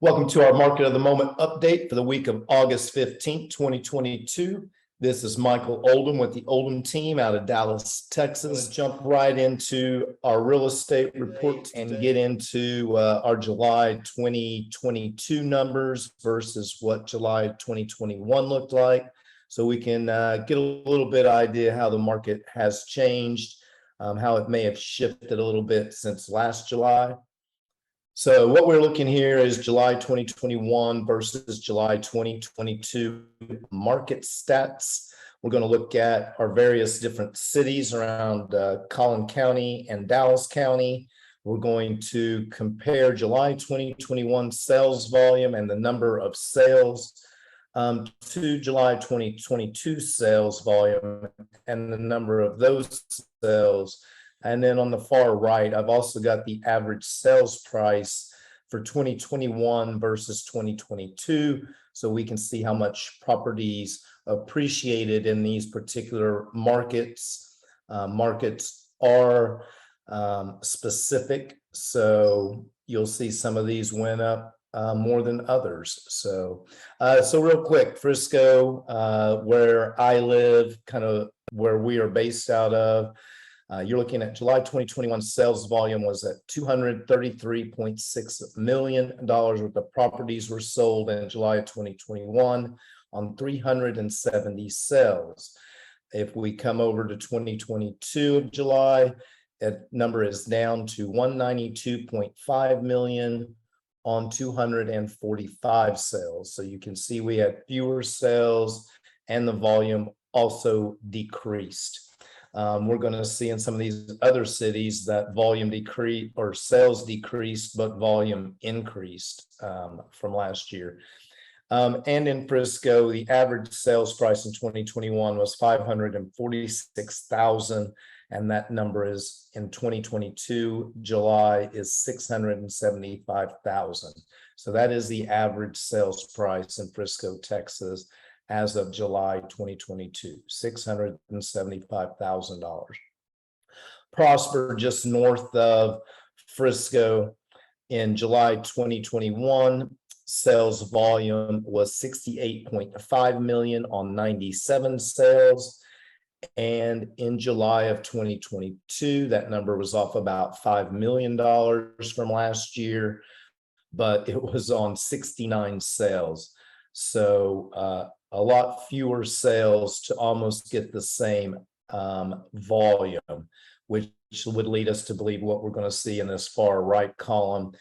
Welcome to our Market of the Moment update for the week of August 15th, 2022. This is Michael Oldham with the Oldham team out of Dallas, Texas. Jump right into our real estate report and get into our July 2022 numbers versus what July 2021 looked like. So we can get a little bit idea how the market has changed, how it may have shifted a little bit since last July. So what we're looking here is July 2021 versus July 2022 market stats. We're going to look at our various different cities around Collin County and Dallas County. We're going to compare July 2021 sales volume and the number of sales to July 2022 sales volume and the number of those sales. And then on the far right, I've also got the average sales price for 2021 versus 2022. So we can see how much properties appreciated in these particular markets. Markets are specific. So you'll see some of these went up more than others. So real quick, Frisco, where I live, kind of where we are based out of, you're looking at July 2021 sales volume was at $233.6 million worth of properties were sold in July of 2021 on 370 sales. If we come over to 2022 of July, that number is down to 192.5 million on 245 sales. So you can see we had fewer sales and the volume also decreased. We're going to see in some of these other cities that volume decreased or sales decreased, but volume increased from last year. And in Frisco, the average sales price in 2021 was $546,000, and that number is in 2022 July is $675,000. So that is the average sales price in Frisco, Texas, as of July 2022, $675,000. Prosper, just north of Frisco, in July 2021, sales volume was 68.5 million on 97 sales. And in July of 2022, that number was off about $5 million from last year, but it was on 69 sales. So a lot fewer sales to almost get the same volume, which would lead us to believe what we're going to see in this far right column.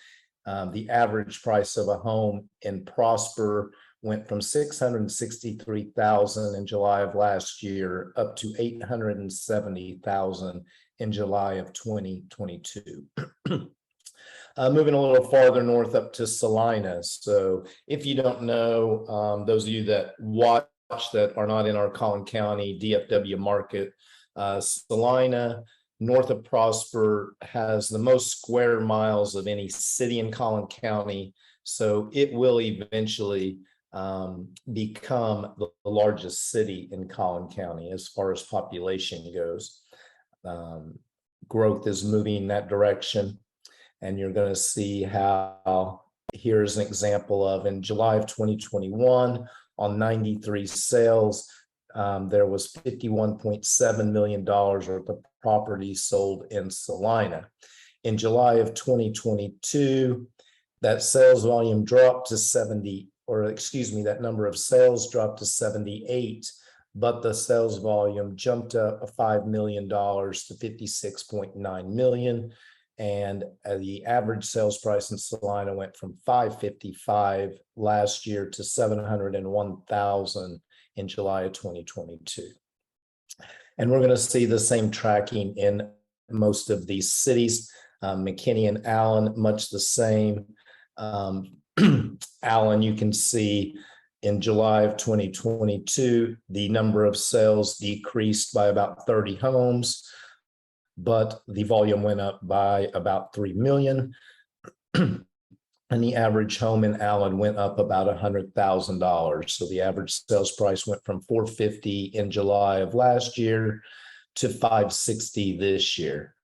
The average price of a home in Prosper went from $663,000 in July of last year up to $870,000 in July of 2022. Moving a little farther north up to Salina. So if you don't know, those of you that watch that are not in our Collin County DFW market, Salina, north of Prosper, has the most square miles of any city in Collin County. So it will eventually become the largest city in Collin County as far as population goes. Growth is moving in that direction. And you're going to see how, here's an example of in July of 2021, on 93 sales, there was $51.7 million worth of property sold in Salina. In July of 2022, that sales volume dropped to 70, or excuse me, that number of sales dropped to 78, but the sales volume jumped up $5 million to 56.9 million. And the average sales price in Salina went from $555 last year to $701,000 in July of 2022. And we're going to see the same tracking in most of these cities. McKinney and Allen, much the same. Allen, you can see in July of 2022, the number of sales decreased by about 30 homes, but the volume went up by about 3 million. And the average home in Allen went up about $100,000. So the average sales price went from $450 in July of last year to $560 this year.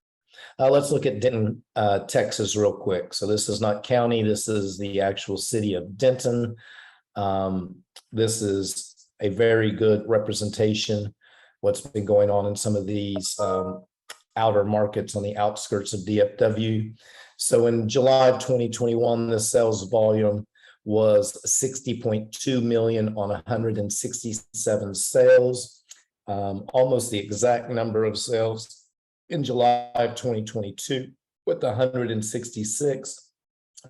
Let's look at Denton, Texas real quick. So this is not county, this is the actual city of Denton. This is a very good representation what's been going on in some of these outer markets on the outskirts of DFW. So in July of 2021, the sales volume was 60.2 million on 167 sales, almost the exact number of sales in July of 2022 with 166,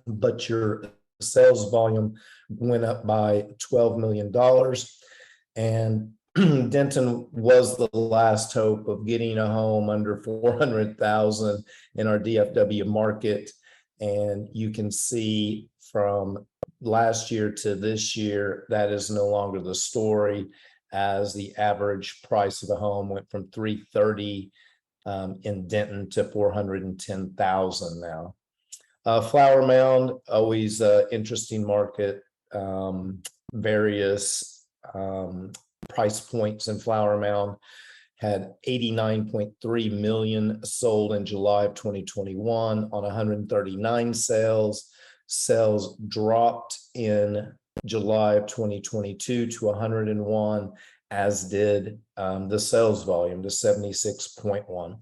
but your sales volume went up by $12 million. And Denton was the last hope of getting a home under 400,000 in our DFW market. And you can see from last year to this year, that is no longer the story, as the average price of the home went from 330 in Denton to 410,000 now. Flower Mound, always interesting market, various price points in Flower Mound. Had 89.3 million sold in July of 2021 on 139 sales. Sales dropped in July of 2022 to 101, as did the sales volume to 76.1.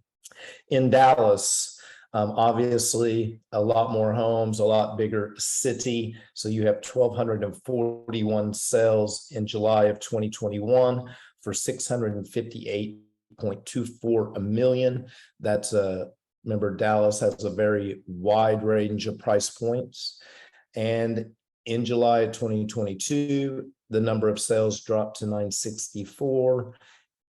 In Dallas, obviously a lot more homes, a lot bigger city. So you have 1,241 sales in July of 2021 for 658.24 million. That's remember, Dallas has a very wide range of price points. And in July of 2022, the number of sales dropped to 964.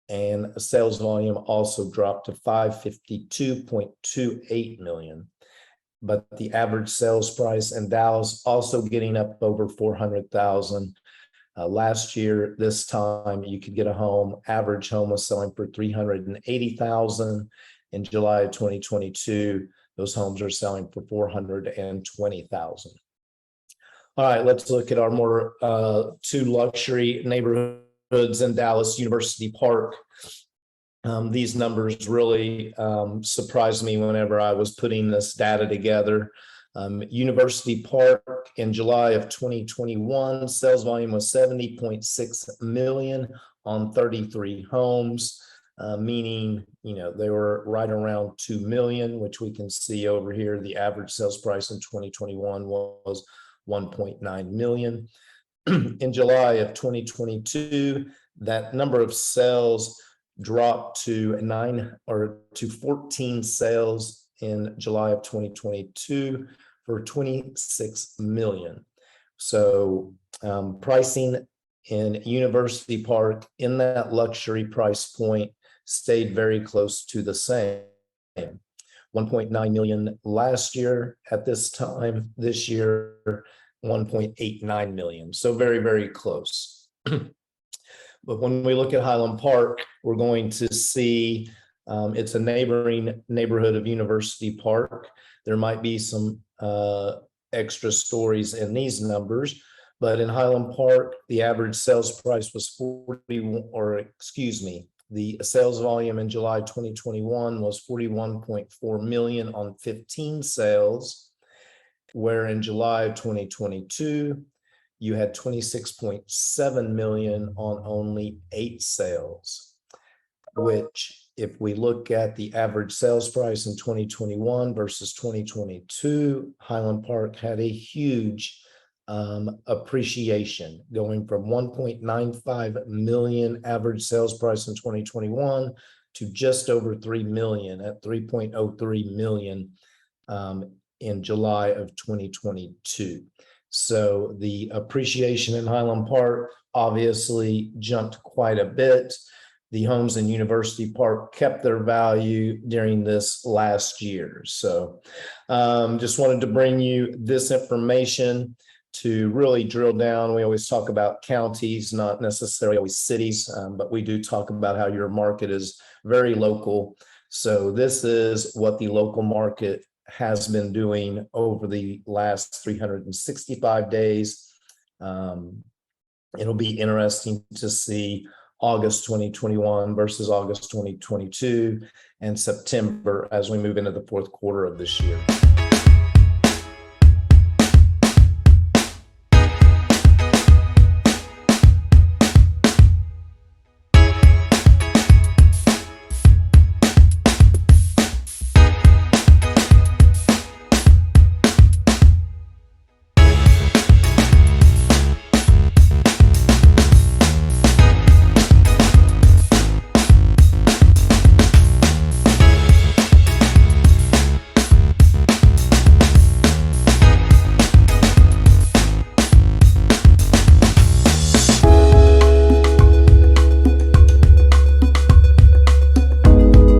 And sales volume also dropped to 552.28 million. But the average sales price in Dallas also getting up over 400,000. Last year, this time you could get a home. Average home was selling for 380,000. In July of 2022, those homes are selling for 420,000. All right, let's look at our more two luxury neighborhoods in Dallas, University Park. These numbers really surprised me whenever I was putting this data together. University Park in July of 2021, sales volume was 70.6 million on 33 homes, meaning, they were right around 2 million, which we can see over here. The average sales price in 2021 was 1.9 million. In July of 2022, that number of sales dropped to 14 sales in July of 2022 for 26 million. So pricing in University Park in that luxury price point stayed very close to the same. 1.9 million last year at this time, this year 1.89 million. So very, very close. But when we look at Highland Park, we're going to see it's a neighboring neighborhood of University Park. There might be some extra stories in these numbers, but in Highland Park, the average sales price was the sales volume in July 2021 was 41.4 million on 15 sales, where in July 2022, you had 26.7 million on only 8 sales, which if we look at the average sales price in 2021 versus 2022, Highland Park had a huge appreciation, going from 1.95 million average sales price in 2021 to just over 3 million at 3.03 million in July of 2022. So the appreciation in Highland Park obviously jumped quite a bit. The homes in University Park kept their value during this last year. So just wanted to bring you this information to really drill down. We always talk about counties, not necessarily always cities, but we do talk about how your market is very local. So this is what the local market has been doing over the last 365 days. It'll be interesting to see August 2021 versus August 2022, and September as we move into the fourth quarter of this year.